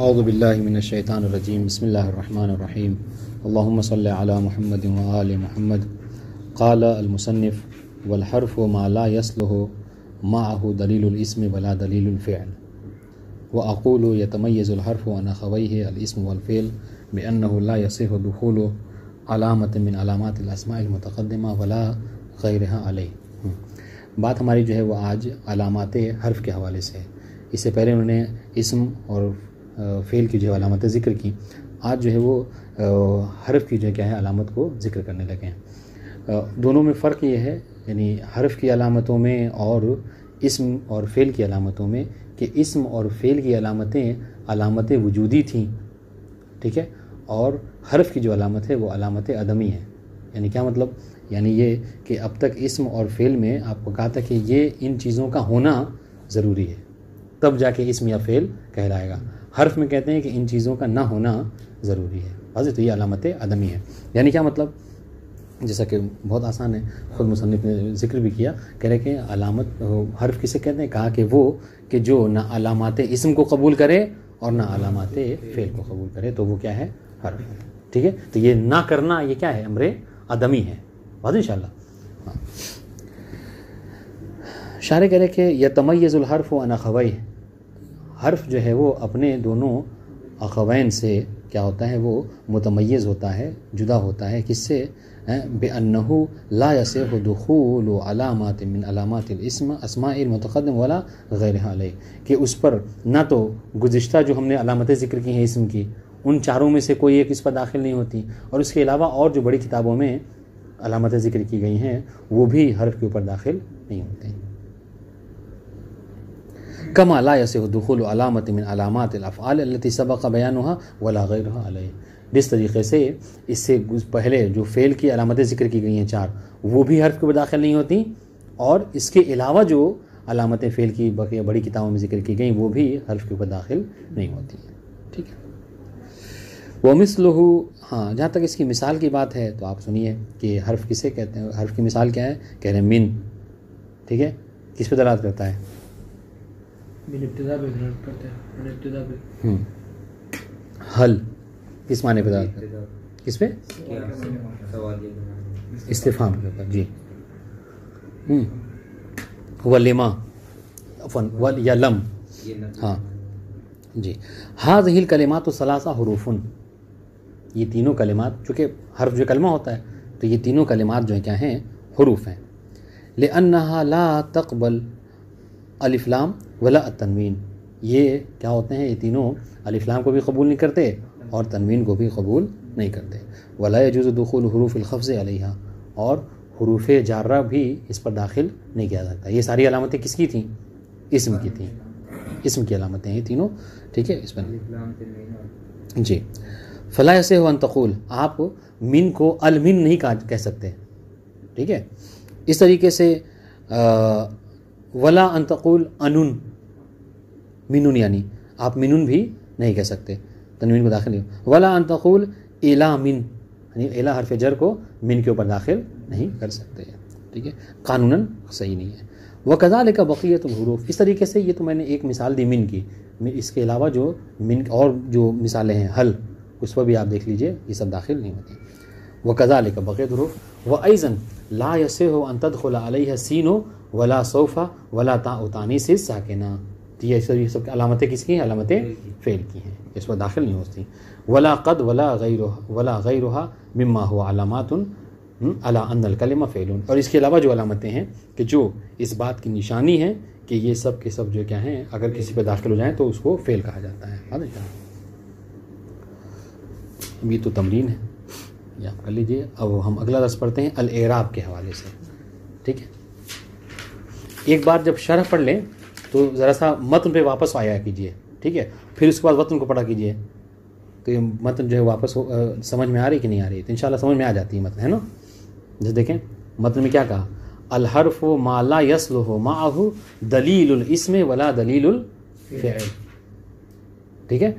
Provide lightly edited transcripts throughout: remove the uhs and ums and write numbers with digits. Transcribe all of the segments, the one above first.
اعوذ باللہ من الشیطان الرجیم بسم اللہ الرحمن الرحیم اللہم صلی علی محمد وآل محمد قال المصنف والحرف ما لا يصلح معه دلیل الاسم ولا دلیل الفعل واقول يتميز الحرف عن اخويه الاسم والفعل بانه لا يصح دخول علامة من علامات الاسماء المتقدمہ ولا غیرها علیہ۔ بات ہماری جو ہے وہ آج علامات حرف کے حوالے سے ہے۔ اس سے پہلے انہوں نے اسم اور فعل کی جو ہے علامتیں ذکر کی، آج جو ہے وہ حرف کی جو ہے کیا ہے علامت کو ذکر کرنے لگے ہیں۔ دونوں میں فرق یہ ہے، یعنی حرف کی علامتوں میں اور اسم اور فعل کی علامتوں میں، کہ اسم اور فعل کی علامتیں وجودی تھیں، ٹھیک ہے، اور حرف کی جو علامت ہے وہ علامت عدمی ہے۔ یعنی کیا مطلب؟ یعنی یہ کہ اب تک اسم اور فعل میں آپ کو کہا تھا کہ یہ ان چیزوں کا ہونا ضروری ہے، تب جا کے اسم یا فعل کہلائے گا۔ حرف میں کہتے ہیں کہ ان چیزوں کا نہ ہونا ضروری ہے، واضح؟ تو یہ علامت عدمی ہے۔ یعنی کیا مطلب؟ جیسا کہ بہت آسان ہے، خود مصنف نے ذکر بھی کیا، کہہ رہے کہ علامت حرف کسے کہتے ہیں؟ کہا کہ وہ کہ جو نہ علامات اسم کو قبول کرے اور نہ علامات فعل کو قبول کرے، تو وہ کیا ہے؟ حرف، ٹھیک ہے۔ تو یہ نہ کرنا یہ کیا ہے؟ امر عدمی ہے، واضح انشاءاللہ۔ شارح کہہ رہے کہ یتمیز الحرف عن اخویہ، حرف جو ہے وہ اپنے دونوں اخوین سے کیا ہوتا ہے؟ وہ متمیز ہوتا ہے، جدا ہوتا ہے، کس سے؟ بأنہ لا یصح دخول علامات من علامات الاسم اسماء المتقدم ولا غیرها علیہ، کہ اس پر نہ تو گزشتہ جو ہم نے علامتیں ذکر کی ہیں اسم کی، ان چاروں میں سے کوئی ایک اس پر داخل نہیں ہوتی، اور اس کے علاوہ اور جو بڑی کتابوں میں علامتیں ذکر کی گئی ہیں وہ بھی حرف کے اوپر داخل نہیں ہوتے ہیں۔ کما لا یصح دخول علامت من علامات الافعال التي سبق بیانها ولا غیرها علیہ، جس طریقے سے اس سے پہلے جو فعل کی علامتیں ذکر کی گئی ہیں چار، وہ بھی حرف کے اوپر داخل نہیں ہوتی، اور اس کے علاوہ جو علامتیں فعل کی بڑی کتابوں میں ذکر کی گئیں وہ بھی حرف کے اوپر داخل نہیں ہوتی ہیں، ٹھیک ہے۔ ومثلہ، ہاں جہاں تک اس کی مثال کی بات ہے تو آپ سنیے کہ حرف کسے کہتے ہیں۔ حرف کی مثال کیا ہے؟ کہہ رہے ہیں من، ٹھیک ہے، کس پہ دلالت کرتا ہے؟ من ابتدا پہ دلالت کرتا ہے، من ابتدا پہ۔ حل کس معنی پہ دلالت کرتا ہے؟ کس پہ؟ استفہام کے اوپر، جی۔ ولما، عفوا یا لم، ہاں جی۔ هذه الکلمات ثلاثہ حروف، یہ تینوں کلمات، چونکہ حرف جو کلمہ ہوتا ہے تو یہ تینوں کلمات جو ہیں کیا ہیں؟ حروف ہیں۔ لأنها لا تقبل الف لام ولا التنوین، یہ کیا ہوتے ہیں؟ یہ تینوں الف لام کو بھی قبول نہیں کرتے اور تنوین کو بھی قبول نہیں کرتے۔ ولا يجوز دخول حروف الخفض علیہا، اور حروف جارہ بھی اس پر داخل نہیں کیا جاتا۔ یہ ساری علامتیں کس کی تھیں؟ اسم کی تھیں، اسم کی علامتیں ہیں تینوں، ٹھیک ہے۔ اس پر جی، فلا یصح ان تقول، آپ من کو المن نہیں کہہ سکتے، ٹھیک ہے۔ اس طریقے سے ولا ان تقول انن، منن، یعنی آپ منن بھی نہیں کہہ سکتے، تنوین کو داخل نہیں۔ ولا ان تقول الا من، یعنی الا حرف جر کو من کے اوپر داخل نہیں کر سکتے، ٹھیک ہے، قانوناً صحیح نہیں ہے۔ وَكَذَلِكَ بَقِيَّةُ الْحُرُوفِ، اس طریقے سے یہ تو میں نے ایک مثال دی من کی، اس کے علاوہ جو من اور جو مثالیں ہیں حل، اس پر بھی آپ دیکھ لیجئے، یہ سب داخل نہیں ہوتی۔ وَكَذَلِكَ بَقِيَّةُ الْحُرُوفِ وَأَيْضًا لَا يَصِحُ أَن تَدْخُلَ عَلَيْهَا السِّينُ وَلَا سَوْفَ وَلَا تَاءُ تَأْنِيثٍ سَاکِنَةٍ، یہ سب علامتیں کس کی ہیں؟ علامتیں فعل کی ہیں، اس پر داخل نہیں ہوتی۔ وَلَا قَدْ وَلَا غَيْرُهَا مِمَّا هُوَ عَلَامَاتٌ عَلَىٰ أَنَّ الْكَلِمَةَ فِعْلٌ، اور اس کے علاوہ جو علامتیں ہیں کہ جو اس بات کی نشانی ہے کہ یہ سب کے سب جو کیا ہیں، اگر کسی پہ داخل ہو جائیں تو اس کو فعل کہا جاتا ہے۔ یہ تو تمرین ہے، یہ آپ کر لیجئے۔ اب ہم اگلا درس پڑھتے ہیں الاعراب کے حوالے سے، ٹھیک ہے۔ ایک بار جب شرح پڑھ لیں تو ذرا سا متن پہ واپس آیا کیجئے، ٹھیک ہے، پھر اس کے بعد متن کو پڑھا کیجئے، تو یہ متن جو ہے واپس سمجھ میں آ رہی کہ نہیں آ رہی؟ تو انشاءاللہ سمجھ میں آ جاتی ہے متن، ہے نا۔ جیسے دیکھیں متن میں کیا کہا؟ الحرف ما لا یصلح معه دلیل الاسم ولا دلیل الفعل، ٹھیک ہے۔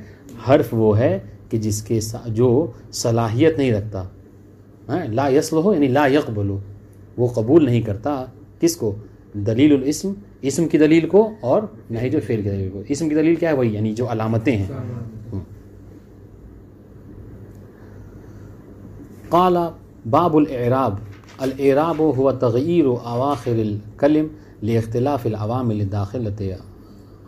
حرف وہ ہے کہ جس کے جو صلاحیت نہیں رکھتا، لا یصلح یعنی لا یقبل، وہ قبول نہیں کرتا کس کو؟ دلیل الاسم، اسم کی دلیل کو، اور نہ ہی جو فعل کی دلیل کو۔ اسم کی دلیل کیا ہے؟ وہی یعنی جو علامتیں ہیں، قال باب الاعراب الاعراب هو تغییر اواخر الکلم لاختلاف العوامل الداخلة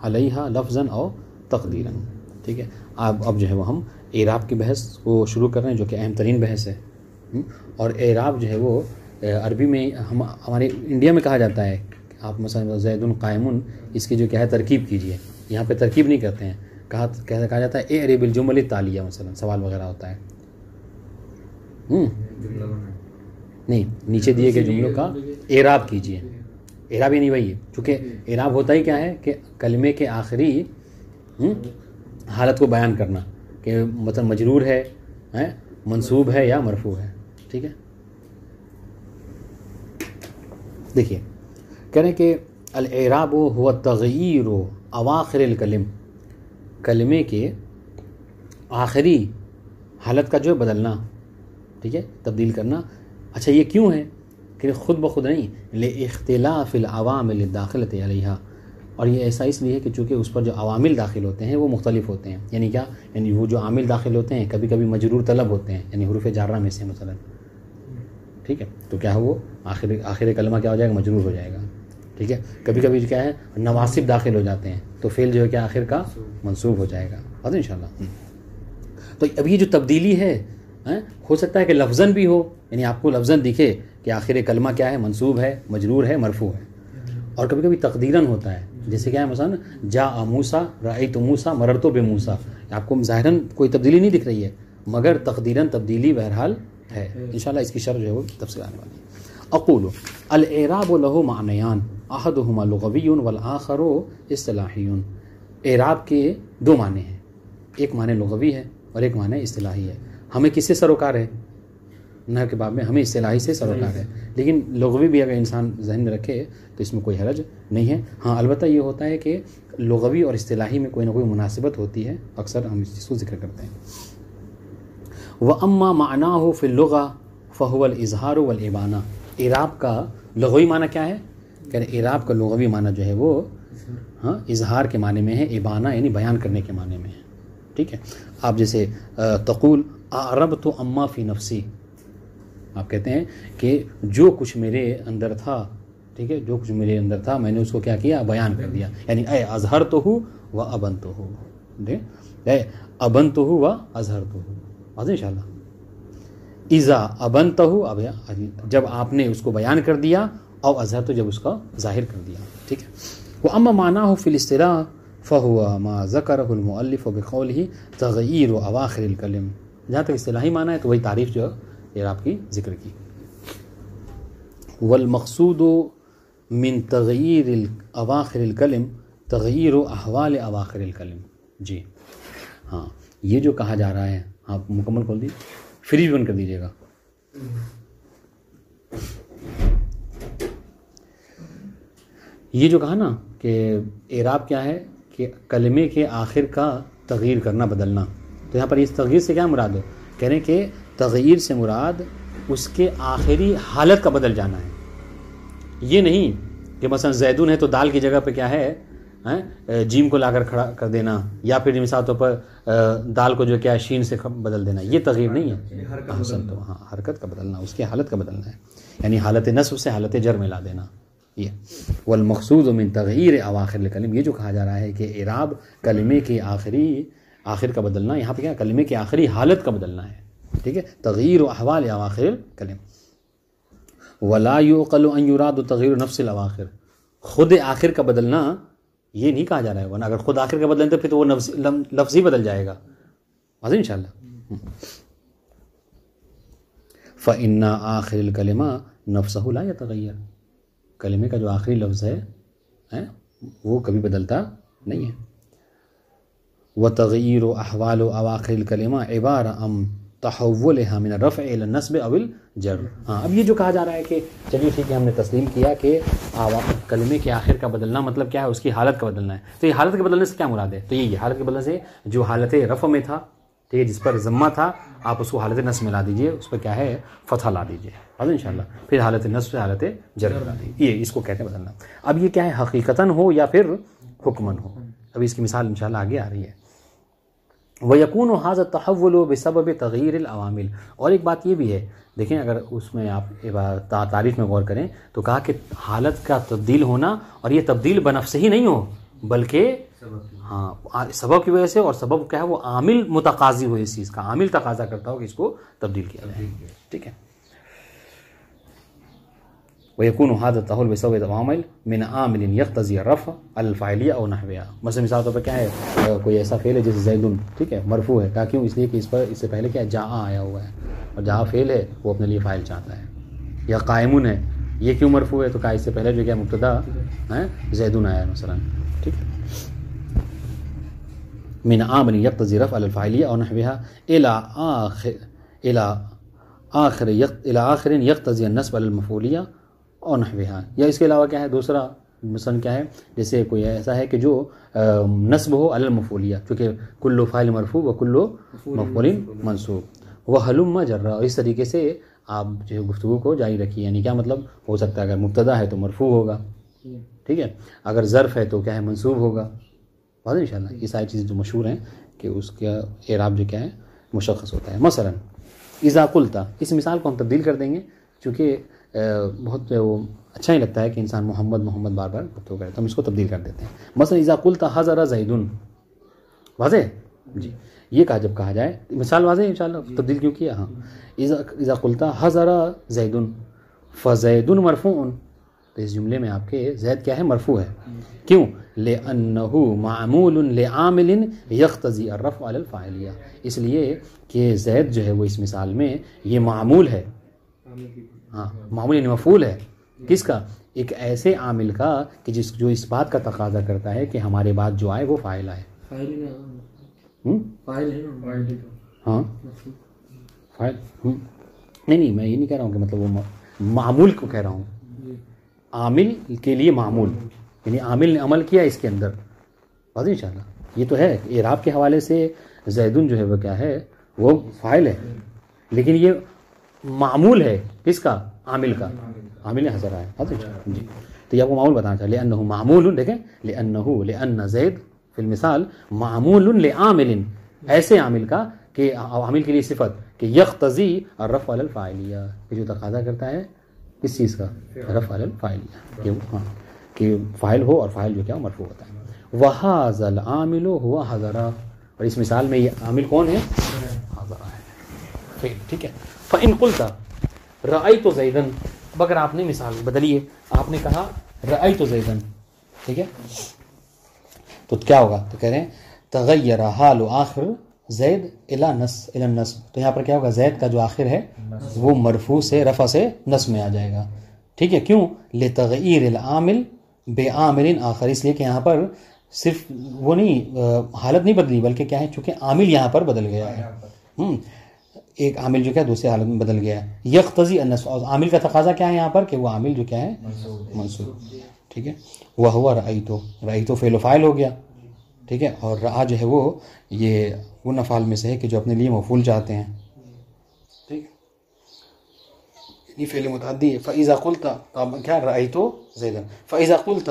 علیہا لفظاً او تقدیراً. ٹھیک ہے، اب جو ہے وہ ہم اعراب کی بحث کو شروع کر رہے ہیں جو کہ اہم ترین بحث ہے. اور اعراب جو ہے وہ عربی میں ہمارے انڈیا میں کہا جاتا ہے، آپ مثلا زید قائم، اس کی جو کیا ہے ترکیب کیجیے. یہاں پہ ترکیب نہیں کرتے ہیں، کہا جاتا ہے اعرب الجمل التالیہ، مثلا سوال وغیرہ ہوتا ہے. نہیں، نیچے دیے گئے جملوں کا اعراب کیجیے. اعراب یعنی وہی ہے، چونکہ اعراب ہوتا ہی کیا ہے کہ کلمے کے آخری حالت کو بیان کرنا، کہ مثلا مجرور ہے، منصوب ہے یا مرفوع ہے. ٹھیک ہے، دیکھیے کہہ رہے ہیں کہ الاعراب هو تغییر اواخر الکلم، کلمے کے آخری حالت کا جو بدلنا، ٹھیک ہے، تبدیل کرنا. اچھا یہ کیوں ہے کہ خود بخود نہیں، لاختلاف العوامل الداخلۃ علیہا، اور یہ ایسا اس لیے ہے کہ چونکہ اس پر جو عوامل داخل ہوتے ہیں وہ مختلف ہوتے ہیں. یعنی کیا، یعنی وہ جو عامل داخل ہوتے ہیں کبھی کبھی مجرور طلب ہوتے ہیں، یعنی حروف جارہ میں سے مثلا. ٹھیک ہے، تو کیا ہے وہ آخر کلمہ کیا ہو جائے گا، مجرور ہو جائے گا. ٹھیک ہے، کبھی کبھی کیا ہے نواسب داخل ہو جاتے ہیں تو فعل جو ہے کیا آخر کا منصوب ہو جائے گا. اور انشاءاللہ تو اب یہ جو تبدیلی ہے ہو سکتا ہے کہ لفظاً بھی ہو، یعنی آپ کو لفظاً دکھے کہ آخر کلمہ کیا ہے، منصوب ہے، مجرور ہے، مرفوع ہے. اور کبھی کبھی تقدیراً ہوتا ہے، جیسے کیا ہے مثلا جاء موسیٰ رأیت موسیٰ مررت بموسیٰ، آپ کو ظاہراً کوئی تبدیلی نہیں دکھ رہی ہے مگر تقدیراً تبدیلی بہرحال ہے. انشاءاللہ اس کی شرح جو ہے وہ تفصیل آنے والی ہے. اقول الاعراب له معنیان احدهما لغوی والآخر اصطلاحی. اعراب کے دو معنی ہیں، ایک معنی لغوی ہے اور ایک معنی اصطلاحی ہے. ہمیں کس سے سروکار ہے؟ نحو کے باب میں ہمیں اصطلاحی سے سروکار ہے، لیکن لغوی بھی اگر انسان ذہن میں رکھے تو اس میں کوئی حرج نہیں ہے. ہاں البتہ یہ ہوتا ہے کہ لغوی اور اصطلاحی میں کوئی نہ کوئی مناسبت ہوتی ہے، اکثر ہم اس چیز کو ذکر کرتے ہیں. وَأَمَّا مَعْنَاهُ فِي اللُّغَةِ فَهُوَ الْإِظْهَارُ وَالْإِبَانَةُ. اعراب کا لغوی معنی کیا ہے؟ کہ اعراب کا لغوی معنی جو ہے وہ اظہار کے معنی میں ہے، ابانہ یعنی بیان کرنے کے معنی میں ہے. ٹھیک ہے، آپ جیسے تقول اعربت اما فی نفسی، آپ کہتے ہیں کہ جو کچھ میرے اندر تھا، ٹھیک ہے، جو کچھ میرے اندر تھا میں نے اس کو کیا کیا، بیان کر دیا. یعنی اے اظہرتہ و ابنتہ، اے ابنتہ و اظہرتہ. واضح انشاءاللہ. اذا ابنتہ، اب جب آپ نے اس کو بیان کر دیا، او اظہرتہ جب اس کا ظاہر کر دیا. ٹھیک ہے. واما معناه فی الاصطلاح فهو ما ذکرہ المؤلف بقولہ تغییر اواخر الکلم. جہاں تک اصطلاحی معنی ہے تو وہی تعریف جو ہے اعراب کی ذکر کی. والمقصود من تغییر اواخر الکلم تغییر احوال اواخر الکلم. جی ہاں، یہ جو کہا جا رہا ہے، آپ مکمل کھول دیجیے، فریج بند کر دیجیے گا. یہ جو کہا نا کہ اعراب کیا ہے کہ کلمے کے آخر کا تغییر کرنا، بدلنا، تو یہاں پر اس تغییر سے کیا مراد ہے؟ کہہ رہے ہیں کہ تغییر سے مراد اس کے آخری حالت کا بدل جانا ہے. یہ نہیں کہ مثلا زیدون ہے تو دال کی جگہ پہ کیا ہے جیم کو لا کر کھڑا کر دینا، یا پھر مثال طور پر دال کو جو کیا ہے شین سے بدل دینا. یہ تغییر نہیں ہے، حرکت کا بدلنا، اس کی حالت کا بدلنا ہے، یعنی حالت نصب سے حالت جر میں لا دینا. یہ والمقصود من تغییر اواخر الکلم، یہ جو کہا جا رہا ہے کہ اعراب کلمے کے آخر کا بدلنا، یہاں پہ کیا کلمے کی آخری حالت کا بدلنا ہے. ٹھیک ہے، تغییر احوال اواخر الکلم. ولا يعقل ان يراد تغییر نفس الاواخر. خود آخر کا بدلنا یہ نہیں کہا جا رہا ہے، ورنہ اگر خود آخر کا بدلیں تو پھر تو وہ لفظ ہی بدل جائے گا. واضح انشاءاللہ. فإن آخر الکلمہ نفسہ لا يتغیر. کلمے کا جو آخری لفظ ہے وہ کبھی بدلتا نہیں ہے. وتغییر احوال اواخر الکلمہ عبارہ عن تحولها من الرفع الى النصب او الجر. ہاں اب یہ جو کہا جا رہا ہے کہ چلیے ٹھیک ہے، ہم نے تسلیم کیا کہ کلمے کے آخر کا بدلنا مطلب کیا ہے، اس کی حالت کا بدلنا ہے. تو یہ حالت کے بدلنے سے کیا مراد ہے؟ تو یہ حالت کے بدلنے سے جو حالت رفع میں تھا، ٹھیک ہے، جس پر ضمہ تھا، آپ اس کو حالت نصب میں لا دیجئے، اس پر کیا ہے فتح لا دیجئے انشاءاللہ. پھر حالت نصب سے حالت جر لا دیجئے. یہ اس کو کہتے ہیں بدلنا. اب یہ کیا ہے، حقیقتاً ہو یا پھر حکماً ہو. ابھی اس کی مثال انشاءاللہ آگے آ رہی ہے. وَيَكُونُ هَذَا التَّحَوُّلُ بِسَبَبِ تَغْيِيرِ الْعَوَامِلِ. اور ایک بات یہ بھی ہے، دیکھیں اگر اس میں آپ تعریف میں غور کریں تو کہا کہ حالت کا تبدیل ہونا، اور یہ تبدیل بنفس ہی نہیں ہو بلکہ ہاں سبب کی وجہ سے، اور سبب کیا ہے وہ عامل متقاضی ہو، اس چیز کا عامل تقاضا کرتا ہو کہ اس کو تبدیل کیا جائے. ٹھیک ہے. وَيَكُونُ هَذَا التَّحَوُّلُ بِسَبَبِ الْعَوَامِلِ مِنْ عَامِلٍ يَقْتَضِي الرَّفْعَ الْفَاعِلِيَّةِ أَوْ نَحْوِهَا. مثلا مثال طور پر کیا ہے، کوئی ایسا فعل ہے جیسے زیدن، ٹھیک ہے، مرفوع ہے. کیا کیوں؟ اس لیے کہ اس پر اس سے پہلے کیا جاء آیا ہوا ہے، اور جہاں فعل ہے وہ اپنے لیے فاعل چاہتا ہے. یا قائمون ہے، یہ کیوں مرفوع ہے؟ تو کہا اس سے پہلے جو کیا مبتدا ہے زیدن آیا مثلا. ٹھیک ہے. من عامل يقتضي رفع الفاعلية أو نحوها إلى آخر يقتضي النصب على المفعولية أو نحوها. یا اس کے علاوہ کیا ہے دوسرا مثلا کیا ہے، جیسے کوئی ایسا ہے کہ جو نصب ہو علی المفعولیہ، چونکہ کل فاعل مرفوع و کل مفعول منصوب. وہلم جرا. اور اس طریقے سے آپ جو ہے گفتگو کو جاری رکھیے. یعنی کیا مطلب ہو سکتا ہے اگر مبتدا ہے تو مرفوع ہوگا، ٹھیک ہے، اگر ظرف ہے تو کیا ہے منصوب ہوگا. واضح ان شاء اللہ. یہ ساری چیزیں جو مشہور ہیں کہ اس کا اعراب جو کیا ہے مشخص ہوتا ہے. مثلا اذا قلتا، اس مثال کو ہم تبدیل کر دیں گے چونکہ بہت وہ اچھا ہی لگتا ہے کہ انسان محمد محمد بار بار گفتگو کرے، تو ہم اس کو تبدیل کر دیتے ہیں. مثلا اذا قلتا حضر زیدن. واضح جی. یہ کہا جب کہا جائے، مثال واضح ان شاء اللہ. تبدیل کیوں کیا؟ ہاں. اذا قلتا حضر زیدن فزیدن مرفوع. تو اس جملے میں آپ کے زید کیا ہے؟ مرفوع ہے. کیوں؟ لأنه معمول لعامل يقتضي الرفع على الفاعلیہ. اس لیے کہ زید جو ہے وہ اس مثال میں یہ معمول ہے. ہاں معمول یعنی مفعول ہے. کس کا؟ ایک ایسے عامل کا کہ جو اس بات کا تقاضا کرتا ہے کہ ہمارے بعد جو آئے وہ فاعل آئے. ہاں فاعل. نہیں میں یہ نہیں کہہ رہا ہوں کہ مطلب وہ معمول کو کہہ رہا ہوں، عامل کے لیے معمول، یعنی عامل نے عمل کیا اس کے اندر. واضح ان شاء اللہ. یہ تو ہے اعراب کے حوالے سے زیدن جو ہے وہ کیا ہے؟ وہ فاعل ہے، لیکن یہ معمول ہے کس کا؟ عامل کا. عامل حضر آئے جی. تو یہ آپ کو معمول بتانا چاہیے. لأنه معمول، دیکھیں لأن زید فی المثال معمول لعامل، ایسے عامل کا کہ عامل کے لیے صفت کہ یقتضی الرفع علی الفاعلیہ، کہ جو تقاضا کرتا ہے کس چیز کا؟ رفع علی الفاعلیہ، کہ فاعل ہو اور فاعل جو کیا مرفوع ہوتا ہے. وَهَذَا الْعَامِلُ هُوَ حَضَرَ. اور اس مثال میں یہ عامل کون ہے؟ حضر ہے. ٹھیک ہے. فَإِن قُلْتَ رَأَيْتُ زَيْدًا. اب اگر آپ نے مثال بدلیے، آپ نے کہا رَأَيْتُ زَيْدًا، ٹھیک ہے، تو کیا ہوگا؟ تو کہہ رہے ہیں تغیر حال آخر زید الی النصب. تو یہاں پر کیا ہوگا؟ زید کا جو آخر ہے وہ مرفوع سے رفع سے نصب میں آ جائے گا. ٹھیک ہے. کیوں؟ لتغیر العامل بعامل آخر. اس لیے کہ یہاں پر صرف وہ نہیں حالت نہیں بدلی، بلکہ کیا ہے چونکہ عامل یہاں پر بدل گیا ہے. ایک عامل جو کیا دوسرے حالت میں بدل گیا ہے. یقتضی النصب. اور عامل کا تقاضا کیا ہے یہاں پر؟ کہ وہ عامل جو کیا ہے منصوب. ٹھیک ہے. وہو رأیتو فعل و فاعل ہو گیا. ٹھیک ہے. اور رأى جو ہے وہ یہ ان افعال میں سے ہے کہ جو اپنے لیے مفعول چاہتے ہیں. ٹھیک. یہ فعل متعدی ہے. فإذا قلت، کیا رأیتو زیدن. فإذا قلت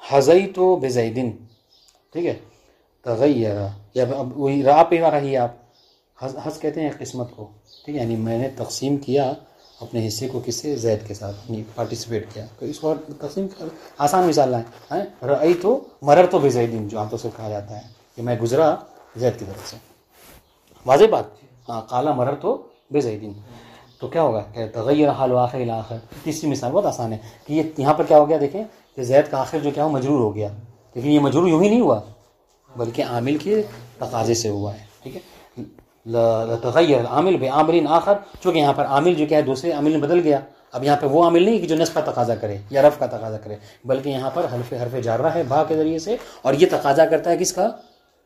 حظیت بزید. ٹھیک ہے. تغیر، یا اب وہی را پہ رہی آپ. حظ کہتے ہیں قسمت کو. ٹھیک ہے. یعنی میں نے تقسیم کیا اپنے حصے کو کس سے؟ زید کے ساتھ، یعنی پارٹیسپیٹ کیا. تو اس کو تقسیم آسان مثال ہے. رأیت مررت بزید، جو عام طور سے کہا جاتا ہے کہ میں گزرا زید کی طرف سے. واضح بات. ہاں قال مررت بزید. تو کیا ہوگا کہ تغیر حال آخر الی آخر. تیسری مثال بہت آسان ہے کہ یہ یہاں پر کیا ہو گیا؟ دیکھیں کہ زید کا آخر جو کیا ہو مجرور ہو گیا، لیکن یہ مجرور یوں ہی نہیں ہوا بلکہ عامل کے تقاضے سے ہوا ہے. ٹھیک ہے. تغیر عامل بعامل آخر. چونکہ یہاں پر عامل جو کیا ہے دوسرے عامل میں بدل گیا. اب یہاں پہ وہ عامل نہیں کہ جو نصب کا تقاضا کرے یا رفع کا تقاضا کرے، بلکہ یہاں پر حرف جارہ ہے بھا کے ذریعے سے، اور یہ تقاضا کرتا ہے کس کا؟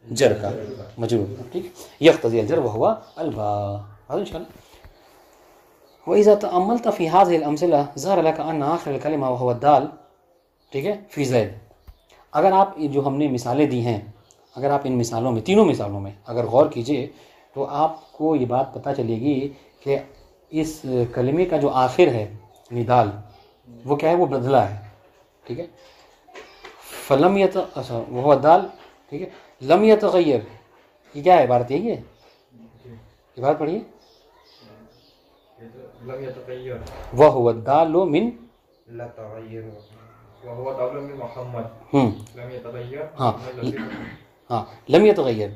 جر کا، مجرور. ٹھیک. یقتضی الجر وہو الباء. ان شاء اللہ. وَإِذَا تَأَمَّلْتَ فِي هَذِهِ الْأَمْثِلَةِ ظَهَرَ لَكَ أَنَّ آخِرَ الْكَلِمَةِ وَهُوَ الدَّالُ. ٹھیک ہے. فی زید. اگر آپ جو ہم نے مثالیں دی ہیں، اگر آپ ان مثالوں میں، تینوں مثالوں میں اگر غور کیجئے تو آپ کو یہ بات پتہ چلے گی کہ اس کلمے کا جو آخر ہے یعنی دال، وہ کیا ہے؟ وہ بدلا ہے. ٹھیک ہے. فلم وہو الدال. ٹھیک ہے. لم یتغیر یہ کیا ہے عبارت؟ یہی ہے عبارت پڑھیے. لم يتغير وَهُوَ الدَّالُ مِن لا تغير وهو دال من محمد لم يتغير ہاں لم يتغیر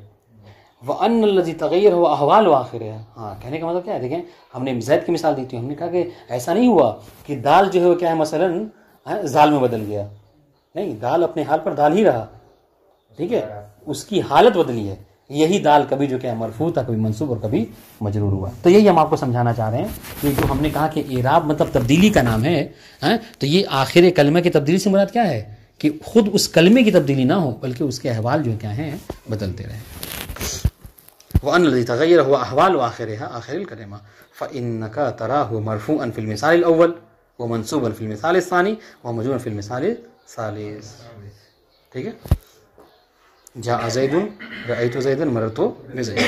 وَأَنَّ الَّذِي تغیر هو احوال وآخرها. ہاں کہنے کا مطلب کیا ہے؟ دیکھیں ہم نے زید کی مثال دی تھی، ہم نے کہا کہ ایسا نہیں ہوا کہ دال جو ہے وہ کیا ہے مثلا زال میں بدل گیا، نہیں، دال اپنے حال پر دال ہی رہا، ٹھیک ہے، اس کی حالت بدلی ہے. یہی دال کبھی جو کیا مرفوع تھا، کبھی منصوب اور کبھی مجرور ہوا. تو یہی ہم آپ کو سمجھانا چاہ رہے ہیں کہ جو ہم نے کہا کہ اعراب مطلب تبدیلی کا نام ہے، تو یہ آخر کلمہ کی تبدیلی سے مراد کیا ہے کہ خود اس کلمے کی تبدیلی نہ ہو بلکہ اس کے احوال جو کیا ہیں بدلتے رہیں. وَأَنَّ الَّذِي تَغَيَّرَ هُوَ أَحْوَالُ آخِرِهَا آخر الکلمہ فَإِنَّكَ تَرَاهُ مَرْفُوعًا فِي الْمِثَالِ الْأَوَّلِ وَمَنْصُوبًا فِي الْمِثَالِ الثَّانِي وَمَجْرُورًا فِي الْمِثَالِ الثَّالِثِ. ٹھیک ہے، جاء زید رأيت زيدا مررت بزيد.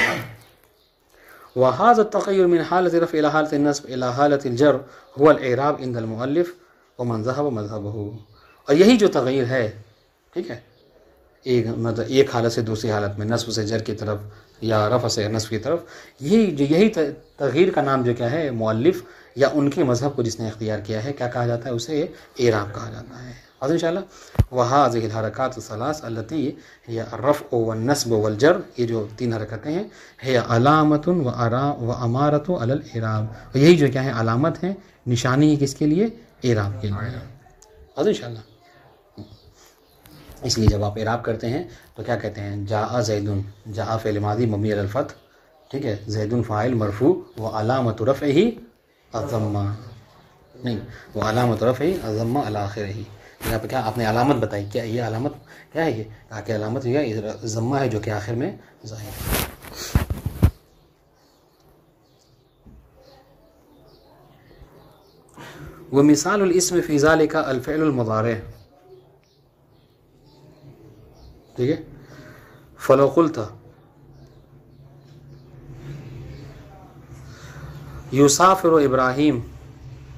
وهذا التغير من حالة رفع إلى حالة النصب إلى حالة الجر هو الإعراب عند المؤلف ومن ذهب مذهبه. اور یہی جو تغیر ہے، ٹھیک ہے، ایک حالت سے دوسری حالت میں، نصب سے جر کی طرف یا رفع سے نصب کی طرف، یہی تغیر کا نام جو کیا ہے مؤلف یا ان کے مذہب کو جس نے اختیار کیا ہے کیا کہا جاتا ہے؟ اسے اعراب کہا جاتا ہے. اور انشاءاللہ وَهَذِهِ الْحَرَكَاتُ الثَّلَاث الَّتِي هِيَ الرَّفْعُ وَالنَّصْبُ وَالْجَرُ، یہ جو تین حرکتیں ہیں، هِيَ عَلَامَةٌ وَأَمَارَةٌ عَلَى الْإِعْرَابِ، اور یہی جو کیا ہے علامت ہیں، نشانی ہے کس کے لیے؟ اعراب کے لیے. اور انشاءاللہ اس لیے جب آپ اعراب کرتے ہیں تو کیا کہتے ہیں؟ جاء زیدن، جاء فعل ماضی مبنی علی الفتح، ٹھیک ہے، زیدن فاعل مرفوع وعلامۃ رفعہ الضمہ، نہیں، وعلامۃ رفعہ الضمہ علی آخرہ. یہاں پہ کیا آپ نے علامت بتائی، کیا یہ علامت کیا ہے؟ یہ کہا کہ علامت یہ ضمہ ہے جو کہ آخر میں ظاہر ہے. ومثال الاسم فی ذلک الفعل المضارع، ٹھیک ہے، فلو قلت یسافر ابراہیم،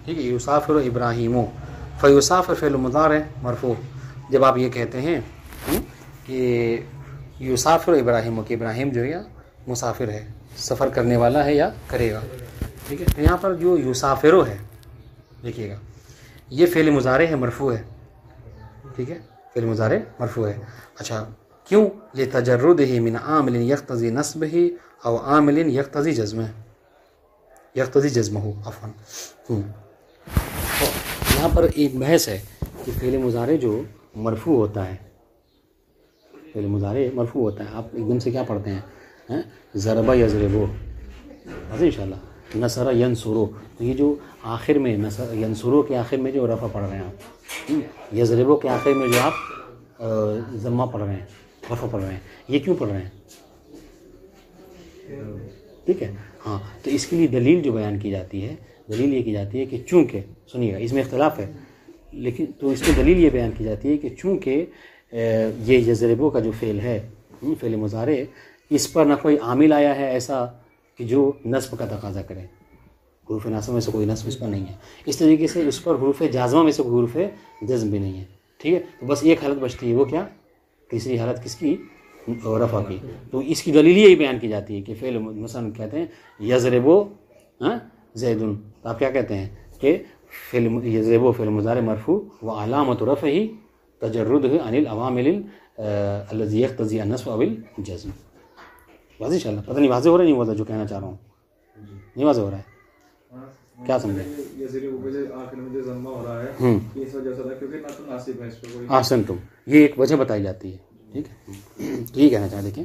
ٹھیک ہے، یسافر ابراہیم فیسافر فعل مضارع مرفوع. جب آپ یہ کہتے ہیں کہ یسافر ابراہیم، کہ ابراہیم جو ہے مسافر ہے، سفر کرنے والا ہے یا کرے گا، ٹھیک ہے، تو یہاں پر جو یسافر ہے، دیکھیے گا، یہ فعل مضارع ہے، مرفوع ہے، ٹھیک ہے، فعل مضارع مرفوع ہے. اچھا کیوں؟ لتجردہ من عامل یقتضی نصبہ او عامل یقتضی جزمہ، یقتضی جزمہ عفوا. یہاں پر ایک بحث ہے کہ فعل مضارع جو مرفوع ہوتا ہے، فعل مضارع مرفوع ہوتا ہے، آپ ایک دم سے کیا پڑھتے ہیں؟ ضرب یضرب، انشاءاللہ نصر ینصر، تو یہ جو آخر میں نصر ینصر کے آخر میں جو رفع پڑھ رہے ہیں آپ، یضرب کے آخر میں جو آپ ضمہ پڑھ رہے ہیں، رفع پڑھ رہے ہیں، یہ کیوں پڑھ رہے ہیں؟ ٹھیک ہے، ہاں، تو اس کے لیے دلیل جو بیان کی جاتی ہے، دلیل یہ کی جاتی ہے کہ چونکہ، سنیے گا اس میں اختلاف ہے، لیکن تو اس میں دلیل یہ بیان کی جاتی ہے کہ چونکہ یہ یضربو کا جو فعل ہے، فعل مضارع، اس پر نہ کوئی عامل آیا ہے ایسا کہ جو نصب کا تقاضا کرے، حروف ناصبہ میں سے کوئی نصب اس پر نہیں ہے، اس طریقے سے اس پر حروف جازمہ میں سے کوئی حروف جزم بھی نہیں ہے، ٹھیک ہے، تو بس ایک حالت بچتی ہے، وہ کیا؟ تیسری حالت کس کی؟ رفع کی. تو اس کی دلیل یہی بیان کی جاتی ہے کہ فعل مثلا کہتے ہیں یضربو زیدن، تو آپ کیا کہتے ہیں کہ یضربو فعل مضارع مرفوع وعلامۃ رفعہ تجردہ عن العوامل الذی یقتضی النصب او الجزم. واضح انشاءاللہ؟ پتہ نہیں واضح ہو رہا ہے نہیں ہوتا جو کہنا چاہ رہا ہوں؟ نہیں واضح ہو رہا ہے؟ کیا سمجھے؟ آسن تم، یہ ایک وجہ بتائی جاتی ہے، ٹھیک ہے، یہ کہنا چاہ دیکھیں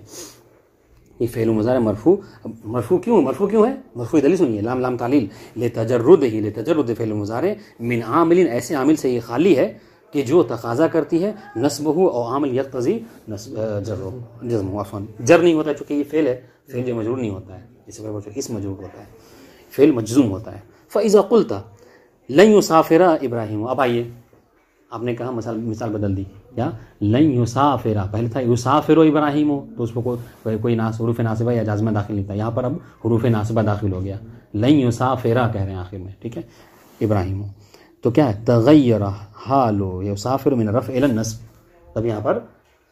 یہ فعل مضارع مرفوع کیوں ہے؟ مرفوع دلیل سنیے، لام لام تعلیل، لتجرد فعل مضارع من عامل، ایسے عامل سے یہ خالی ہے کہ جو تقاضا کرتی ہے نصبہ او عامل یقتضی جزم، عفوا جر نہیں ہوتا چونکہ یہ فعل ہے، فعل جو مجرور نہیں ہوتا ہے، اس مجرور ہوتا ہے، فعل مجزوم ہوتا ہے. فاذا قلت لن يسافر ابراہیم، اب آئیے آپ نے کہا مثال بدل دی، کیا؟ لن یسافر، پہلے تھا یسافر ابراہیم، تو اس کو کوئی حروف ناصبہ یا جازمہ داخل نہیں تھا، یہاں پر اب حروف ناصبہ داخل ہو گیا، لن یسافر کہہ رہے ہیں آخر میں، ٹھیک ہے، ابراہیم، تو کیا ہے؟ تغیر حال یسافر من رفع الى النصب، تب یہاں پر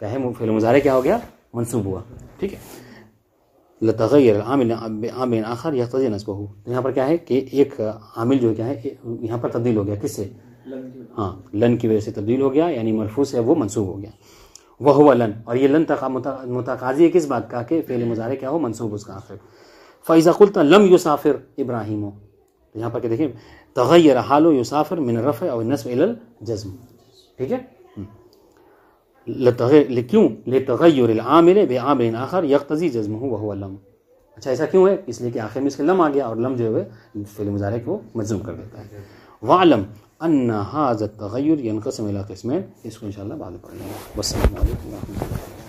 کیا ہے؟ فعل مضارع کیا ہو گیا؟ منصوب ہوا، ٹھیک ہے. لتغیر العامل بعامل آخر یقتضی نصبہ، یہاں پر کیا ہے کہ ایک عامل جو کیا ہے یہاں پر تبدیل ہو گیا، کس سے؟ ہاں لن کی وجہ سے تبدیل ہو گیا، یعنی مرفوع سے وہ منصوب ہو گیا. وہو لن، اور یہ لن متقاضی ہے کس بات کا کہ فعل مضارع کیا ہو منصوب اس کا آخر. فَإِذَا قُلْتَ لَمْ يُسَافِرْ إِبْرَاهِيمُ، یہاں پر کہ دیکھیں تغیر حال یسافر من الرفع او النصب الى الجزم. ٹھیک ہے، کیوں؟ لتغیر العامل بعامل آخر یقتضی جزمہ وہو لم. اچھا ایسا کیوں ہے؟ اس لیے کہ آخر میں اس کے لم آ گیا، اور لم جو ہے فعل مضارع کو مجزوم کر دیتا ہے. وَعْلَمْ أَنَّ هَذَا التَّغَيُّرَ يَنْقَسِمُ إِلَى قِسْمَيْنِ، اس کو انشاءاللہ بعد میں پڑھیں گے. والسلام علیکم ورحمۃ اللہ.